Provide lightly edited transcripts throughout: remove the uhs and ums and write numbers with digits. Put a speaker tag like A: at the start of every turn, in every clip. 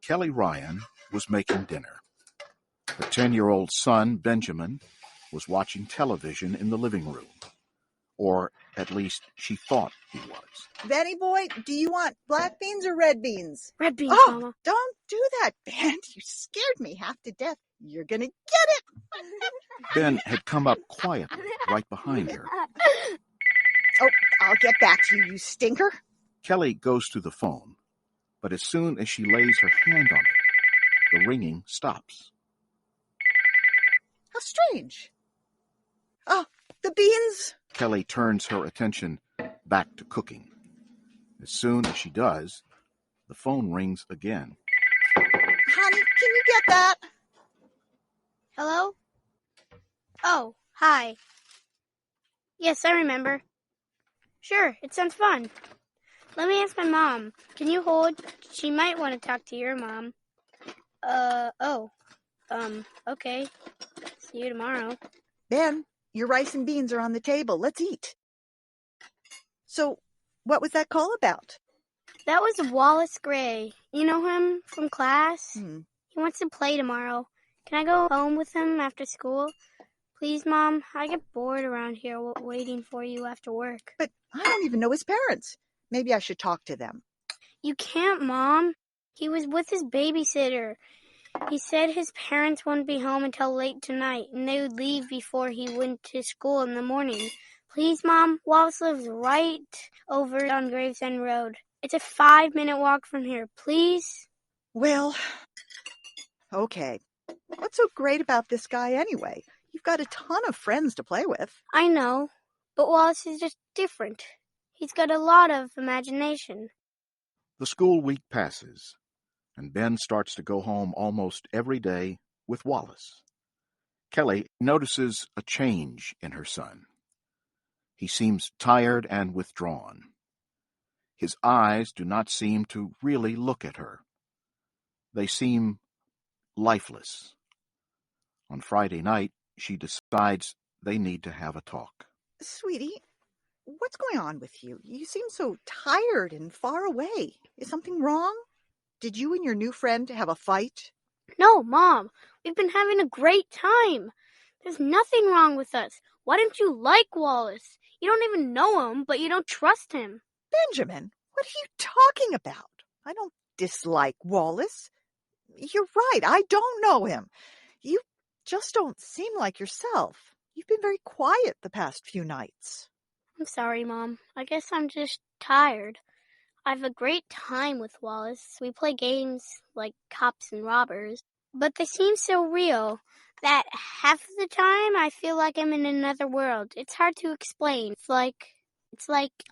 A: Kelly Ryan was making dinner. Her 10-year-old son, Benjamin, was watching television in the living room. Or at least she thought he was.
B: Benny boy, do you want black beans or red beans?
C: Red beans, Mama.
B: Don't do that, Ben. You scared me half to death. You're gonna get it.
A: Ben had come up quietly right behind her.
B: Oh, I'll get back to you, you stinker.
A: Kelly goes to the phone, but as soon as she lays her hand on it, the ringing stops.
B: How strange. Oh, the beans.
A: Kelly turns her attention back to cooking. As soon as she does, the phone rings again.
B: Honey, can you get that?
C: Hello? Oh, hi. Yes, I remember. Sure, it sounds fun. Let me ask my mom. Can you hold? She might want to talk to your mom. Okay. See you tomorrow.
B: Ben, your rice and beans are on the table. Let's eat. So, what was that call about?
C: That was Wallace Gray. You know him from class? He wants to play tomorrow. Can I go home with him after school? Please, Mom. I get bored around here waiting for you after work.
B: But I don't even know his parents. Maybe I should talk to them.
C: You can't, Mom. He was with his babysitter. He said his parents wouldn't be home until late tonight, and they would leave before he went to school in the morning. Please, Mom. Wallace lives right over on Gravesend Road. It's a 5-minute walk from here. Please?
B: Well, okay. What's so great about this guy anyway? You've got a ton of friends to play with.
C: I know, but Wallace is just different. He's got a lot of imagination.
A: The school week passes, and Ben starts to go home almost every day with Wallace. Kelly notices a change in her son. He seems tired and withdrawn. His eyes do not seem to really look at her. They seem lifeless. On Friday night, she decides they need to have a talk.
B: Sweetie, what's going on with you? You seem so tired and far away. Is something wrong? Did you and your new friend have a fight?
C: No, Mom. We've been having a great time. There's nothing wrong with us. Why don't you like Wallace? You don't even know him, but you don't trust him.
B: Benjamin, what are you talking about? I don't dislike Wallace. You're right, I don't know him. You just don't seem like yourself. You've been very quiet the past few nights.
C: I'm sorry, Mom. I guess I'm just tired. I have a great time with Wallace. We play games like cops and robbers, but they seem so real that half of the time I feel like I'm in another world. It's hard to explain. It's like...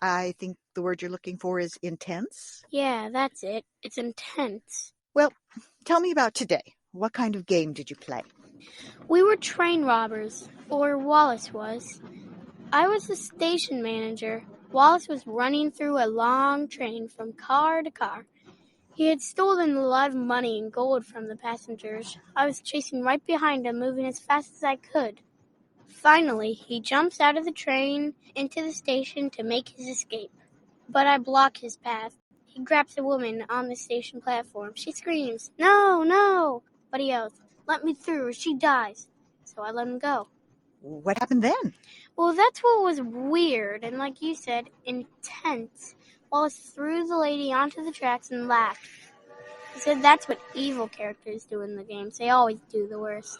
B: I think the word you're looking for is intense?
C: Yeah, that's it. It's intense.
B: Well, tell me about today. What kind of game did you play?
C: We were train robbers, or Wallace was. I was the station manager. Wallace was running through a long train from car to car. He had stolen a lot of money and gold from the passengers. I was chasing right behind him, moving as fast as I could. Finally, he jumps out of the train into the station to make his escape. But I block his path. He grabs a woman on the station platform. She screams, "No, no!" But he yells, "Let me through or she dies." So I let him go.
B: What happened then?
C: Well, that's what was weird and, like you said, intense. Wallace threw the lady onto the tracks and laughed. He said that's what evil characters do in the games. They always do the worst.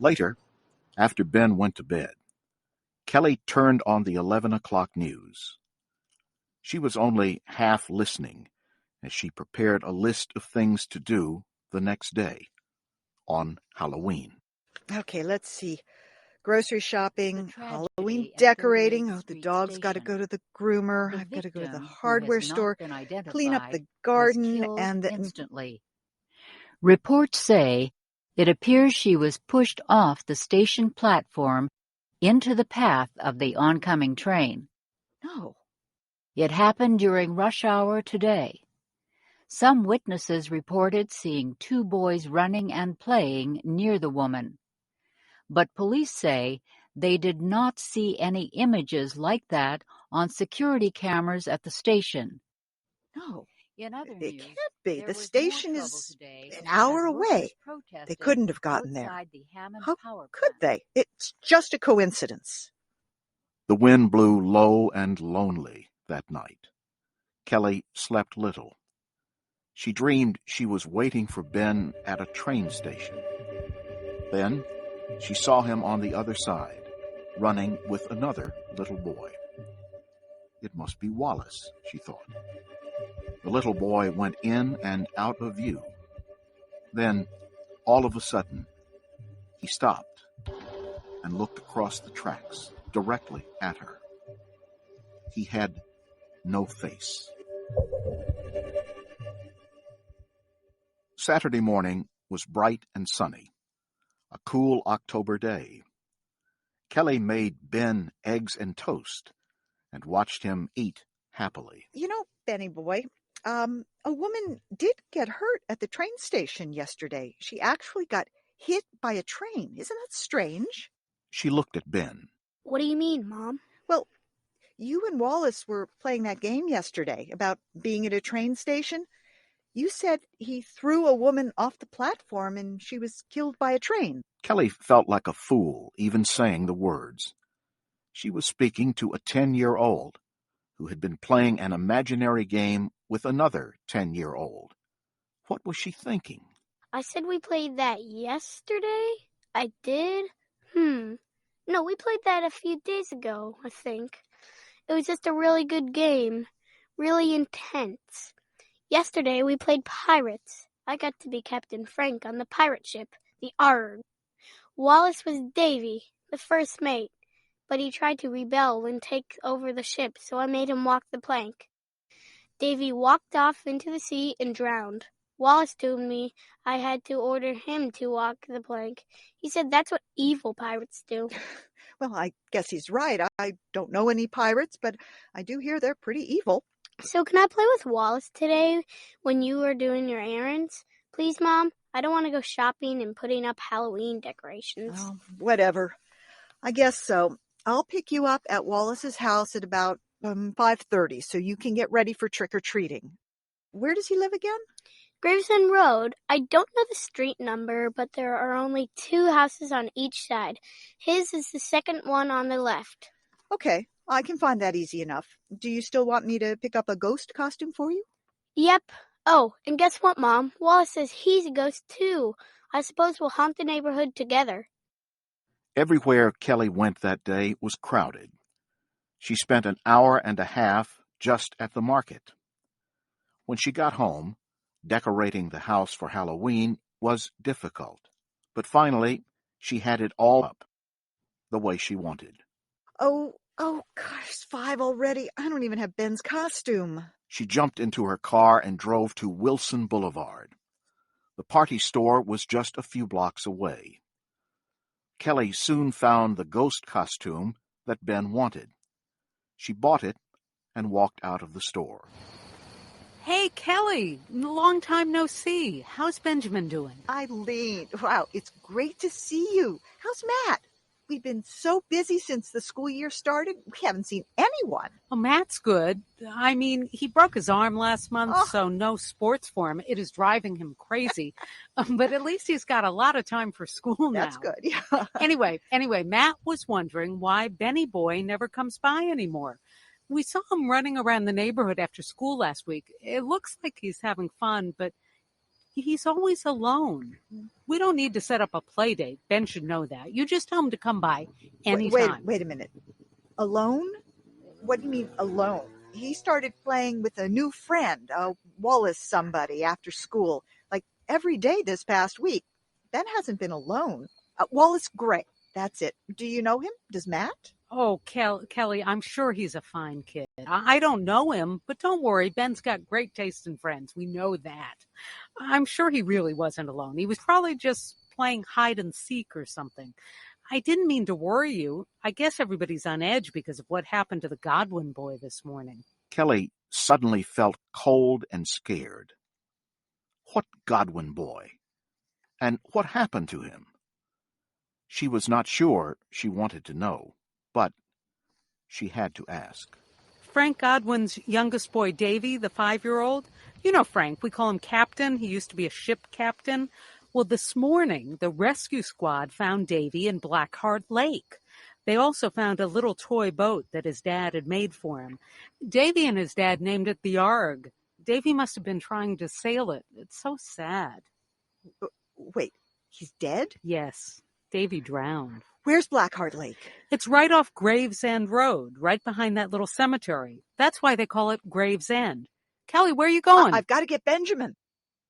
A: Later, after Ben went to bed, Kelly turned on the 11 o'clock news. She was only half listening as she prepared a list of things to do the next day, on Halloween.
B: Okay, let's see. Grocery shopping, Halloween decorating. Oh, the dog's got to go to the groomer. I've got to go to the hardware store, clean up the garden, and
D: instantly. Reports say it appears she was pushed off the station platform into the path of the oncoming train.
B: No.
D: It happened during rush hour today. Some witnesses reported seeing 2 boys running and playing near the woman. But police say They did not see any images like that on security cameras at the station.
B: No,
D: In other
B: it
D: news,
B: can't be.
D: there
B: The
D: was more
B: station
D: trouble
B: is
D: today
B: an
D: as
B: hour
D: workers
B: away. They
D: protested
B: couldn't have gotten there.
D: outside the Hammond
B: How
D: power
B: could
D: plant.
B: they? It's just a coincidence.
A: The wind blew low and lonely that night. Kelly slept little. She dreamed she was waiting for Ben at a train station. Then she saw him on the other side, running with another little boy. It must be Wallace, she thought. The little boy went in and out of view. Then, all of a sudden, he stopped and looked across the tracks directly at her. He had no face. Saturday morning was bright and sunny, a cool October day. Kelly made Ben eggs and toast and watched him eat happily.
B: You know, Benny boy, a woman did get hurt at the train station yesterday. She actually got hit by a train. Isn't that strange?
A: She looked at Ben.
C: What do you mean, Mom?
B: Well, you and Wallace were playing that game yesterday about being at a train station. You said he threw a woman off the platform and she was killed by a train.
A: Kelly felt like a fool even saying the words. She was speaking to a 10-year-old who had been playing an imaginary game with another 10-year-old. What was she thinking?
C: I said we played that yesterday? I did? No, we played that a few days ago, I think. It was just a really good game. Really intense. Yesterday we played pirates. I got to be Captain Frank on the pirate ship, the Arg. Wallace was Davy, the first mate, but he tried to rebel and take over the ship, so I made him walk the plank. Davy walked off into the sea and drowned. Wallace told me I had to order him to walk the plank. He said that's what evil pirates do.
B: Well, I guess he's right. I don't know any pirates, but I do hear they're pretty evil.
C: So can I play with Wallace today when you are doing your errands? Please, Mom? I don't want to go shopping and putting up Halloween decorations.
B: Oh, whatever. I guess so. I'll pick you up at Wallace's house at about 5:30 so you can get ready for trick-or-treating. Where does he live again?
C: Gravesend Road. I don't know the street number, but there are only 2 houses on each side. His is the second one on the left.
B: Okay, I can find that easy enough. Do you still want me to pick up a ghost costume for you?
C: Yep. Oh, and guess what, Mom? Wallace says he's a ghost too. I suppose we'll haunt the neighborhood together.
A: Everywhere Kelly went that day was crowded. She spent an hour and a half just at the market. When she got home, decorating the house for Halloween was difficult, but finally she had it all up the way she wanted.
B: Oh, gosh, it's 5 already. I don't even have Ben's costume.
A: She jumped into her car and drove to Wilson Boulevard. The party store was just a few blocks away. Kelly soon found the ghost costume that Ben wanted. She bought it and walked out of the store.
E: Hey, Kelly, long time no see. How's Benjamin doing?
B: Eileen, wow, it's great to see you. How's Matt? We've been so busy since the school year started. We haven't seen anyone.
E: Oh, Matt's good. I mean, he broke his arm last month, so no sports for him. It is driving him crazy. But at least he's got a lot of time for school now.
B: That's good, yeah.
E: Anyway, Matt was wondering why Benny Boy never comes by anymore. We saw him running around the neighborhood after school last week. It looks like he's having fun, but he's always alone. We don't need to set up a play date. Ben should know that. You just tell him to come by anytime.
B: Wait a minute. Alone? What do you mean alone? He started playing with a new friend, Wallace somebody, after school, like every day this past week. Ben hasn't been alone. Wallace Gray, that's it. Do you know him? Does Matt?
E: Oh, Kelly, I'm sure he's a fine kid. I don't know him, but don't worry. Ben's got great taste in friends. We know that. I'm sure he really wasn't alone. He was probably just playing hide and seek or something. I didn't mean to worry you. I guess everybody's on edge because of what happened to the Godwin boy this morning.
A: Kelly suddenly felt cold and scared. What Godwin boy? And what happened to him? She was not sure she wanted to know, but she had to ask.
E: Frank Godwin's youngest boy, Davy, the 5-year-old. You know Frank, we call him Captain. He used to be a ship captain. Well, this morning, the rescue squad found Davy in Blackheart Lake. They also found a little toy boat that his dad had made for him. Davy and his dad named it the Arg. Davy must have been trying to sail it. It's so sad.
B: Wait, he's dead?
E: Yes, Davy drowned.
B: Where's Blackheart Lake?
E: It's right off Gravesend Road, right behind that little cemetery. That's why they call it Gravesend. Kelly, where are you going?
B: I've got to get Benjamin.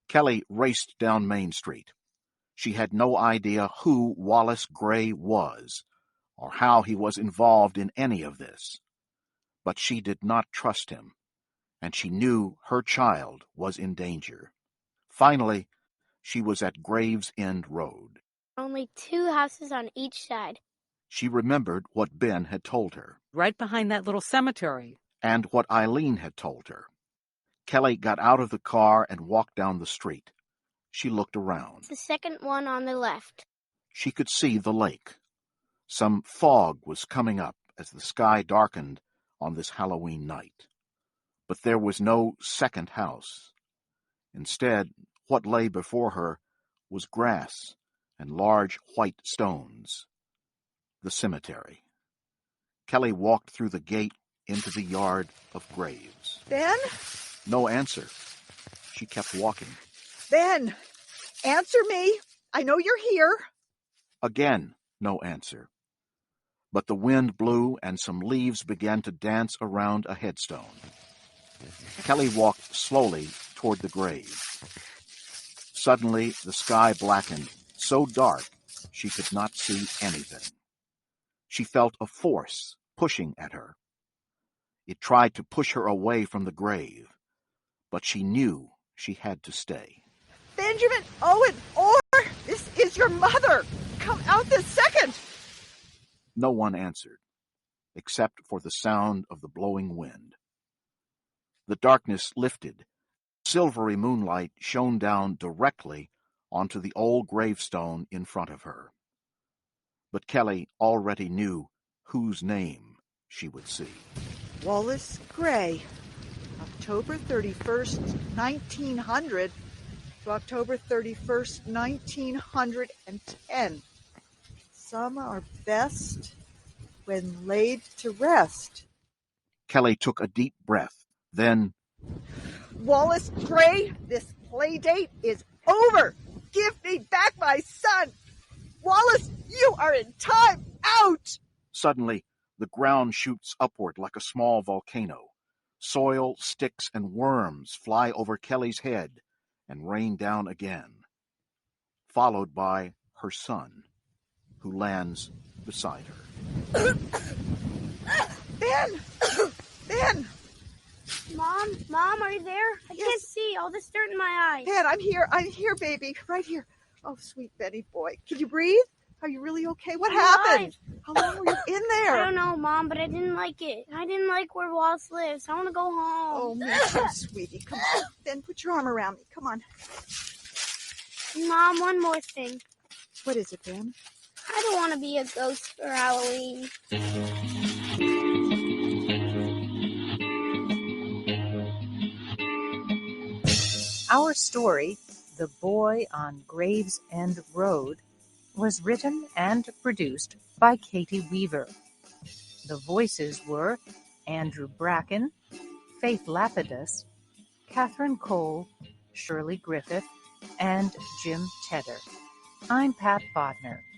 A: Kelly raced down Main Street. She had no idea who Wallace Gray was, or how he was involved in any of this. But she did not trust him, and she knew her child was in danger. Finally, she was at Gravesend Road.
C: Only 2 houses on each side.
A: She remembered what Ben had told her.
E: Right behind that little cemetery.
A: And what Eileen had told her. Kelly got out of the car and walked down the street. She looked around.
C: It's the second one on the left.
A: She could see the lake. Some fog was coming up as the sky darkened on this Halloween night. But there was no second house. Instead, what lay before her was grass and large white stones. The cemetery. Kelly walked through the gate into the yard of graves.
B: Ben?
A: No answer. She kept walking.
B: Ben, answer me. I know you're here.
A: Again, no answer. But the wind blew and some leaves began to dance around a headstone. Kelly walked slowly toward the grave. Suddenly, the sky blackened, so dark she could not see anything. She felt a force pushing at her. It tried to push her away from the grave, but she knew she had to stay.
B: Benjamin Owen Orr, this is your mother. Come out this second.
A: No one answered, except for the sound of the blowing wind. The darkness lifted. Silvery moonlight shone down directly onto the old gravestone in front of her. But Kelly already knew whose name she would see.
B: Wallace Gray, October 31st, 1900 to October 31st, 1910. Some are best when laid to rest.
A: Kelly took a deep breath. Then,
B: Wallace Gray, this play date is over. Give me back my son. Wallace, you are in time out.
A: suddenly, the ground shoots upward like a small volcano. Soil, sticks, and worms fly over Kelly's head and rain down again, followed by her son, who lands beside her.
B: Ben! Ben!
C: Mom, are you there? I can't see. All this dirt in my eyes.
B: Ben, I'm here, baby. Right here. Oh, sweet Benny boy. Can you breathe? Are you really okay? What happened? How long were you in there?
C: I don't know, Mom, but I didn't like it. I didn't like where Wallace lives. I want to go home.
B: Oh, me too, sweetie. Come on. Ben, put your arm around me. Come on.
C: Mom, one more thing.
B: What is it, Ben?
C: I don't want to be a ghost for Halloween.
F: Our story, The Boy on Gravesend Road, was written and produced by Caty Weaver. The voices were Andrew Bracken, Faith Lapidus, Catherine Cole, Shirley Griffith, and Jim Tedder. I'm Pat Bodner.